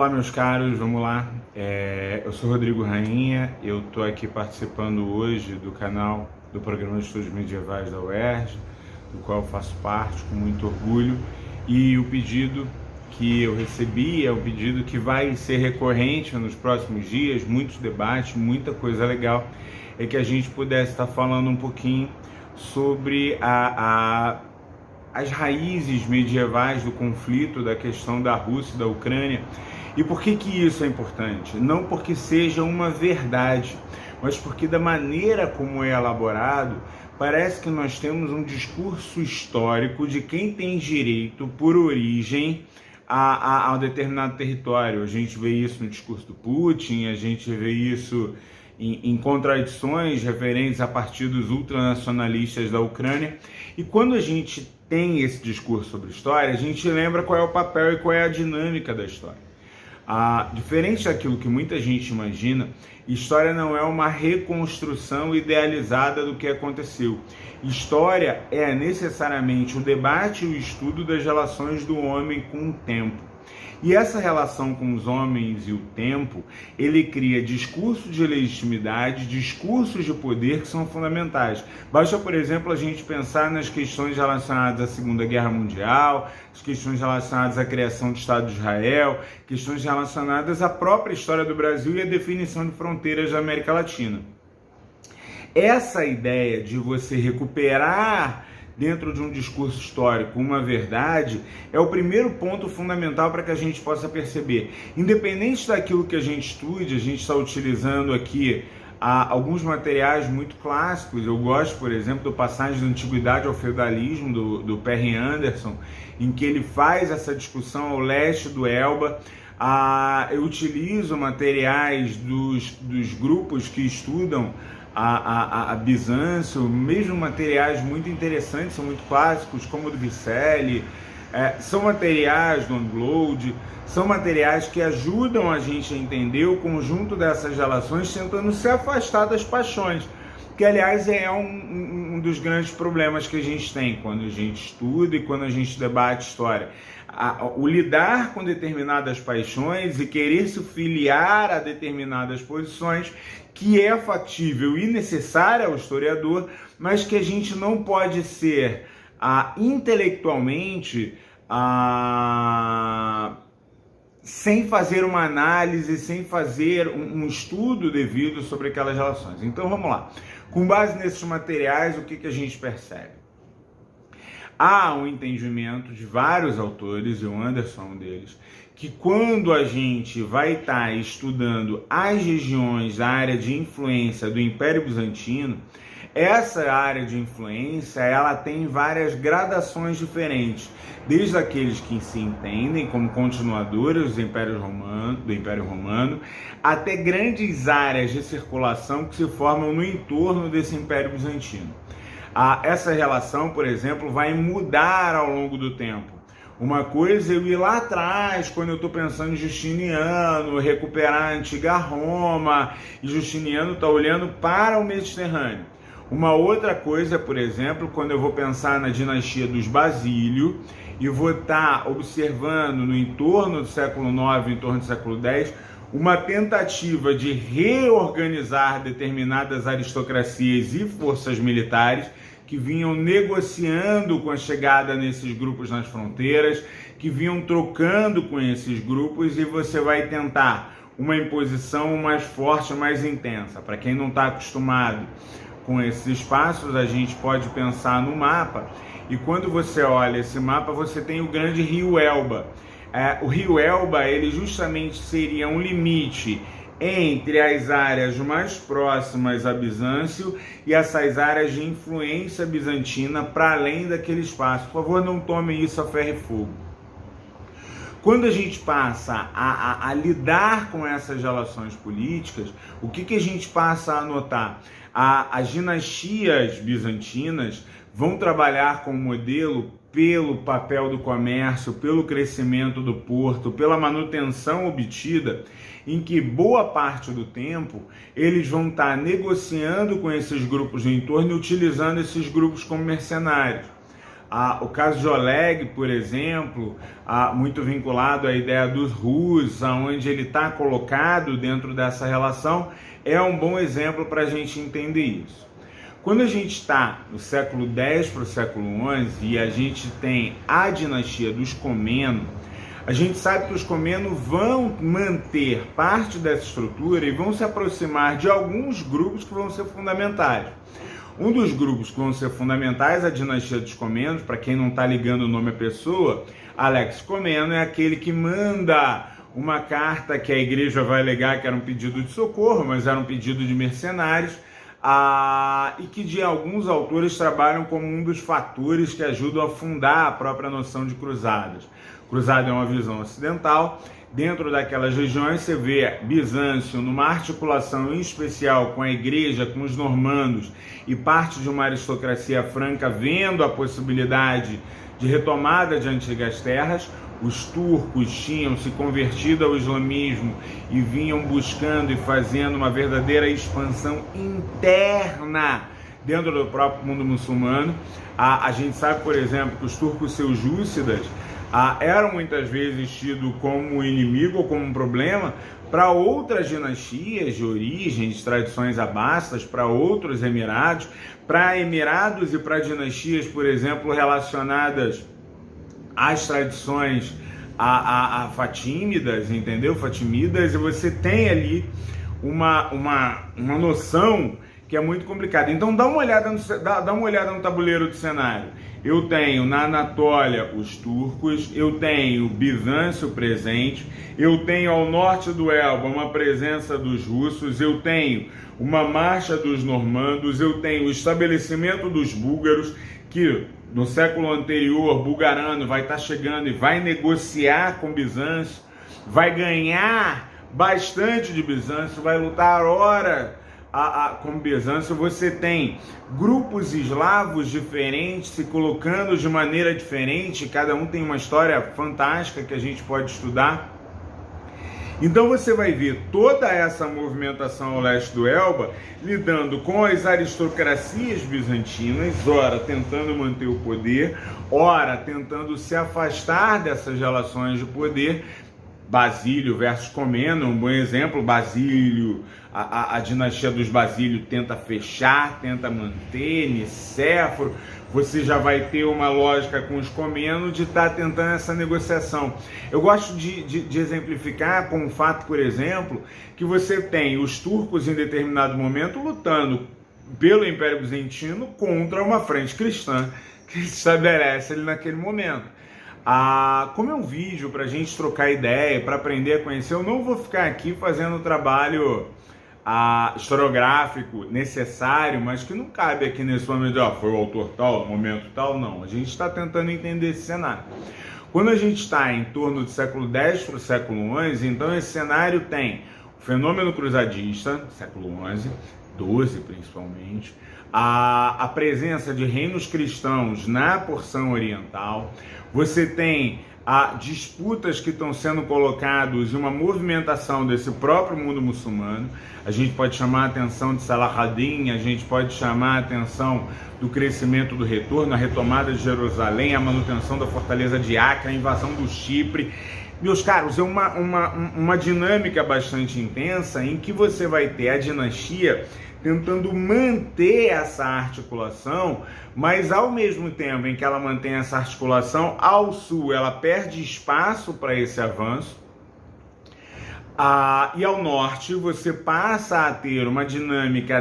Olá, meus caros, vamos lá. Eu sou Rodrigo Rainha, eu estou aqui participando hoje do canal do Programa de Estudos Medievais da UERJ, do qual eu faço parte com muito orgulho, e o pedido que eu recebi é um pedido que vai ser recorrente nos próximos dias, muitos debates, muita coisa legal, é que a gente pudesse estar falando um pouquinho sobre as raízes medievais do conflito, da questão da Rússia e da Ucrânia. E por que isso é importante? Não porque seja uma verdade, mas porque da maneira como é elaborado, parece que nós temos um discurso histórico de quem tem direito, por origem, a um determinado território. A gente vê isso no discurso do Putin, a gente vê isso em contradições referentes a partidos ultranacionalistas da Ucrânia. E quando a gente tem esse discurso sobre história, a gente lembra qual é o papel e qual é a dinâmica da história. Diferente daquilo que muita gente imagina, história não é uma reconstrução idealizada do que aconteceu. História é necessariamente o debate e o estudo das relações do homem com o tempo. E essa relação com os homens e o tempo, ele cria discursos de legitimidade, discursos de poder que são fundamentais. Basta, por exemplo, a gente pensar nas questões relacionadas à Segunda Guerra Mundial, as questões relacionadas à criação do Estado de Israel, questões relacionadas à própria história do Brasil e à definição de fronteiras da América Latina. Essa ideia de você recuperar dentro de um discurso histórico uma verdade é o primeiro ponto fundamental para que a gente possa perceber. Independente daquilo que a gente estude, a gente está utilizando aqui alguns materiais muito clássicos. Eu gosto, por exemplo, do Passagem da Antiguidade ao Feudalismo, do Perry Anderson, em que ele faz essa discussão ao leste do Elba. Eu utilizo materiais dos grupos que estudam a Bizâncio, mesmo materiais muito interessantes, são muito clássicos, como o do Vicelli, são materiais do Unglowed, são materiais que ajudam a gente a entender o conjunto dessas relações, tentando se afastar das paixões, que aliás é um dos grandes problemas que a gente tem quando a gente estuda e quando a gente debate história. O lidar com determinadas paixões e querer se filiar a determinadas posições, que é factível e necessária ao historiador, mas que a gente não pode ser intelectualmente sem fazer uma análise, sem fazer um estudo devido sobre aquelas relações. Então vamos lá. Com base nesses materiais, o que a gente percebe? Há um entendimento de vários autores, e o Anderson é um deles, que quando a gente vai estar estudando as regiões da área de influência do Império Bizantino, essa área de influência ela tem várias gradações diferentes, desde aqueles que se entendem como continuadores do Império Romano, até grandes áreas de circulação que se formam no entorno desse Império Bizantino. Essa relação, por exemplo, vai mudar ao longo do tempo. Uma coisa é eu ir lá atrás, quando eu estou pensando em Justiniano, recuperar a antiga Roma, e Justiniano está olhando para o Mediterrâneo. Uma outra coisa, por exemplo, quando eu vou pensar na dinastia dos Basílio, e vou estar observando no entorno do século IX, em torno do século X, uma tentativa de reorganizar determinadas aristocracias e forças militares que vinham negociando com a chegada nesses grupos nas fronteiras, que vinham trocando com esses grupos, e você vai tentar uma imposição mais forte, mais intensa. Para quem não está acostumado com esses espaços, a gente pode pensar no mapa, e quando você olha esse mapa, você tem o grande rio Elba. O rio Elba, ele justamente seria um limite entre as áreas mais próximas a Bizâncio e essas áreas de influência bizantina para além daquele espaço. Por favor, não tomem isso a ferro e fogo. Quando a gente passa a lidar com essas relações políticas, o que a gente passa a notar? As dinastias bizantinas vão trabalhar com modelo pelo papel do comércio, pelo crescimento do porto, pela manutenção obtida, em que boa parte do tempo eles vão estar negociando com esses grupos do entorno e utilizando esses grupos como mercenários. O caso de Oleg, por exemplo, muito vinculado à ideia dos Rus, onde ele está colocado dentro dessa relação, é um bom exemplo para a gente entender isso. Quando a gente está no século X para o século XI e a gente tem a dinastia dos Comneno, a gente sabe que os Comneno vão manter parte dessa estrutura e vão se aproximar de alguns grupos que vão ser fundamentais. Um dos grupos que vão ser fundamentais, a dinastia dos Comnenos, para quem não está ligando o nome à pessoa, Alex Comneno é aquele que manda uma carta que a igreja vai alegar que era um pedido de socorro, mas era um pedido de mercenários, e que de alguns autores trabalham como um dos fatores que ajudam a fundar a própria noção de cruzadas. Cruzada é uma visão ocidental. Dentro daquelas regiões você vê Bizâncio numa articulação em especial com a igreja, com os normandos e parte de uma aristocracia franca vendo a possibilidade de retomada de antigas terras. Os turcos tinham se convertido ao islamismo e vinham buscando e fazendo uma verdadeira expansão interna dentro do próprio mundo muçulmano. A gente sabe, por exemplo, que os turcos seljúcidas eram muitas vezes tidos como inimigo ou como um problema para outras dinastias de origem, de tradições abástas, para outros emirados, para emirados e para dinastias, por exemplo, relacionadas às tradições fatímidas, entendeu? Fatimidas, e você tem ali uma noção que é muito complicada. Então dá uma olhada no tabuleiro de cenário. Eu tenho na Anatólia os turcos, eu tenho Bizâncio presente, eu tenho ao norte do Elba uma presença dos russos, eu tenho uma marcha dos normandos, eu tenho o estabelecimento dos búlgaros, que no século anterior, Bulgarano vai estar chegando e vai negociar com Bizâncio, vai ganhar bastante de Bizâncio, vai lutar com Bizâncio. Você tem grupos eslavos diferentes se colocando de maneira diferente, cada um tem uma história fantástica que a gente pode estudar. Então você vai ver toda essa movimentação ao leste do Elba lidando com as aristocracias bizantinas, ora tentando manter o poder, ora tentando se afastar dessas relações de poder. Basílio versus Comneno, um bom exemplo. Basílio, a dinastia dos Basílio tenta fechar, tenta manter, Nicéforo. Você já vai ter uma lógica com os Comneno de estar tentando essa negociação. Eu gosto de exemplificar com o fato, por exemplo, que você tem os turcos em determinado momento lutando pelo Império Bizantino contra uma frente cristã que se estabelece ali naquele momento. Como é um vídeo para a gente trocar ideia, para aprender a conhecer, eu não vou ficar aqui fazendo o trabalho historiográfico necessário, mas que não cabe aqui nesse momento, foi o autor tal, no momento tal, não. A gente está tentando entender esse cenário. Quando a gente está em torno do século X para o século XI, então esse cenário tem o fenômeno cruzadista, século XI, XII principalmente, a presença de reinos cristãos na porção oriental. Você tem disputas que estão sendo colocadas e uma movimentação desse próprio mundo muçulmano. A gente pode chamar a atenção de Salah ad-Din, a gente pode chamar a atenção do crescimento do retorno, a retomada de Jerusalém, a manutenção da fortaleza de Acre, a invasão do Chipre. Meus caros, é uma dinâmica bastante intensa em que você vai ter a dinastia tentando manter essa articulação, mas ao mesmo tempo em que ela mantém essa articulação, ao sul ela perde espaço para esse avanço, e ao norte você passa a ter uma dinâmica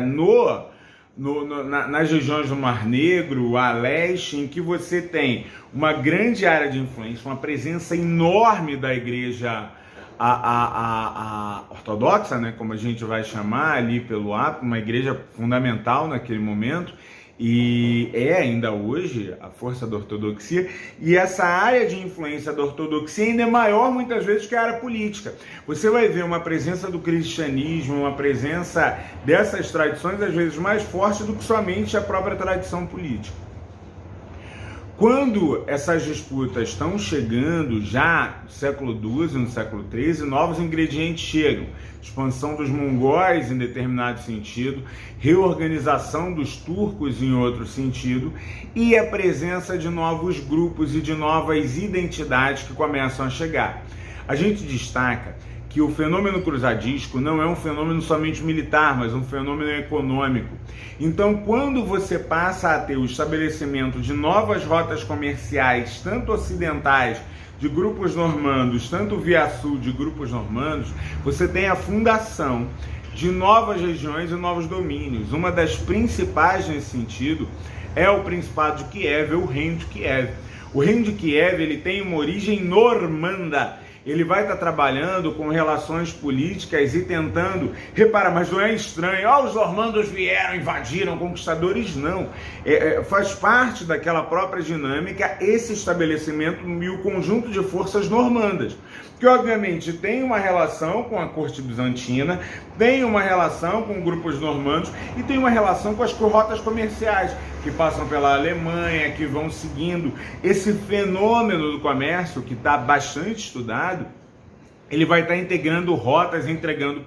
nas regiões do Mar Negro, a leste, em que você tem uma grande área de influência, uma presença enorme da igreja ortodoxa, né, como a gente vai chamar ali pelo APO, uma igreja fundamental naquele momento, e é ainda hoje a força da ortodoxia, e essa área de influência da ortodoxia ainda é maior muitas vezes que a área política. Você vai ver uma presença do cristianismo, uma presença dessas tradições às vezes mais forte do que somente a própria tradição política. Quando essas disputas estão chegando, já no século XII, no século XIII, novos ingredientes chegam. Expansão dos mongóis em determinado sentido, reorganização dos turcos em outro sentido, e a presença de novos grupos e de novas identidades que começam a chegar. A gente destaca que o fenômeno cruzadisco não é um fenômeno somente militar, mas um fenômeno econômico. Então, quando você passa a ter o estabelecimento de novas rotas comerciais, tanto ocidentais, de grupos normandos, tanto via sul de grupos normandos, você tem a fundação de novas regiões e novos domínios. Uma das principais nesse sentido é o Principado de Kiev, o Reino de Kiev. O Reino de Kiev ele tem uma origem normanda. Ele vai estar trabalhando com relações políticas e tentando... Repara, mas não é estranho. Os normandos vieram, invadiram, conquistadores, não. Faz parte daquela própria dinâmica esse estabelecimento e o conjunto de forças normandas, que obviamente tem uma relação com a corte bizantina, tem uma relação com grupos normandos e tem uma relação com as rotas comerciais que passam pela Alemanha, que vão seguindo esse fenômeno do comércio que está bastante estudado. Ele vai estar integrando rotas, integrando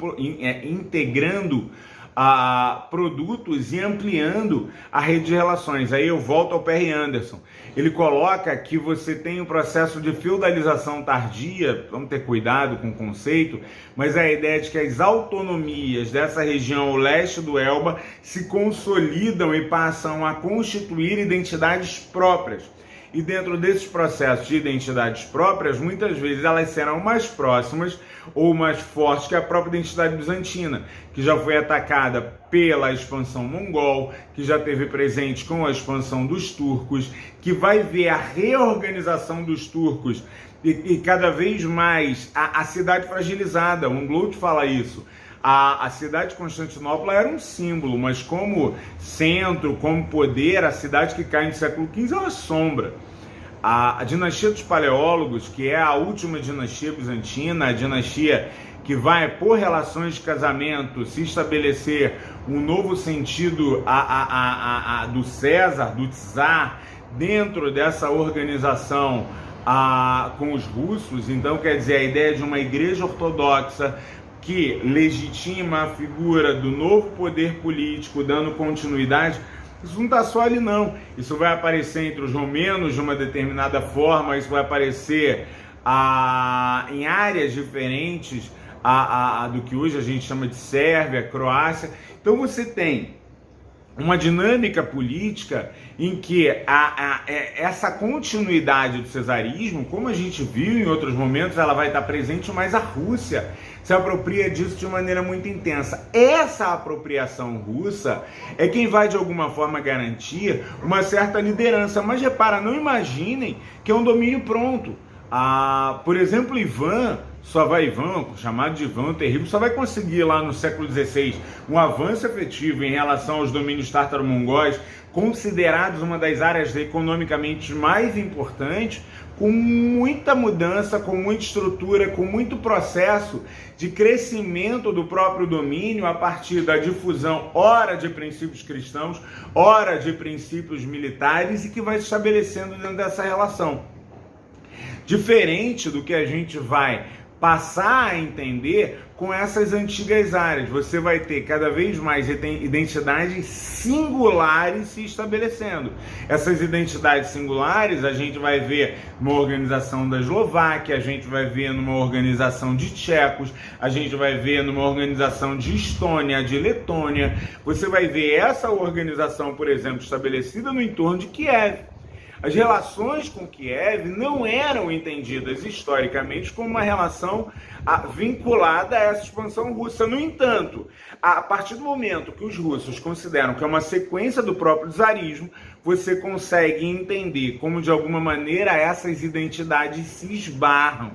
produtos e ampliando a rede de relações. Aí eu volto ao Perry Anderson. Ele coloca que você tem um processo de feudalização tardia, vamos ter cuidado com o conceito, mas é a ideia de que as autonomias dessa região ao leste do Elba se consolidam e passam a constituir identidades próprias. E dentro desses processos de identidades próprias, muitas vezes elas serão mais próximas ou mais fortes que a própria identidade bizantina, que já foi atacada pela expansão mongol, que já teve presente com a expansão dos turcos, que vai ver a reorganização dos turcos e cada vez mais a cidade fragilizada. O Unglut fala isso. A cidade de Constantinopla era um símbolo, mas como centro, como poder, a cidade que cai no século XV é uma sombra. A dinastia dos Paleólogos, que é a última dinastia bizantina, a dinastia que vai, por relações de casamento, se estabelecer um novo sentido do César, do Czar, dentro dessa organização com os russos. Então, quer dizer, a ideia de uma igreja ortodoxa que legitima a figura do novo poder político, dando continuidade. Isso não está só ali, não. Isso vai aparecer entre os romenos de uma determinada forma, isso vai aparecer em áreas diferentes do que hoje a gente chama de Sérvia, Croácia. Então você tem uma dinâmica política em que essa continuidade do cesarismo, como a gente viu em outros momentos, ela vai estar presente, mas a Rússia se apropria disso de maneira muito intensa. Essa apropriação russa é quem vai, de alguma forma, garantir uma certa liderança. Mas repara, não imaginem que é um domínio pronto. Por exemplo, Ivan, chamado de Ivan o Terrível, só vai conseguir lá no século XVI um avanço efetivo em relação aos domínios tártaro-mongóis, considerados uma das áreas economicamente mais importantes, com muita mudança, com muita estrutura, com muito processo de crescimento do próprio domínio a partir da difusão, ora de princípios cristãos, ora de princípios militares, e que vai se estabelecendo dentro dessa relação. Diferente do que a gente vai passar a entender com essas antigas áreas. Você vai ter cada vez mais identidades singulares se estabelecendo. Essas identidades singulares a gente vai ver numa organização da Eslováquia, a gente vai ver numa organização de tchecos, a gente vai ver numa organização de Estônia, de Letônia. Você vai ver essa organização, por exemplo, estabelecida no entorno de Kiev. As relações com Kiev não eram entendidas historicamente como uma relação vinculada a essa expansão russa. No entanto, a partir do momento que os russos consideram que é uma sequência do próprio czarismo, você consegue entender como, de alguma maneira, essas identidades se esbarram.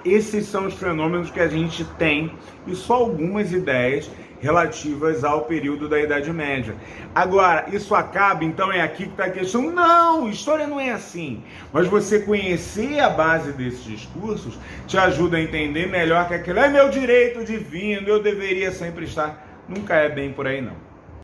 Esses são os fenômenos que a gente tem, e só algumas ideias relativas ao período da Idade Média. Agora, isso acaba, então é aqui que está a questão? Não, história não é assim. Mas você conhecer a base desses discursos te ajuda a entender melhor que aquilo é meu direito divino, eu deveria sempre estar. Nunca é bem por aí, não.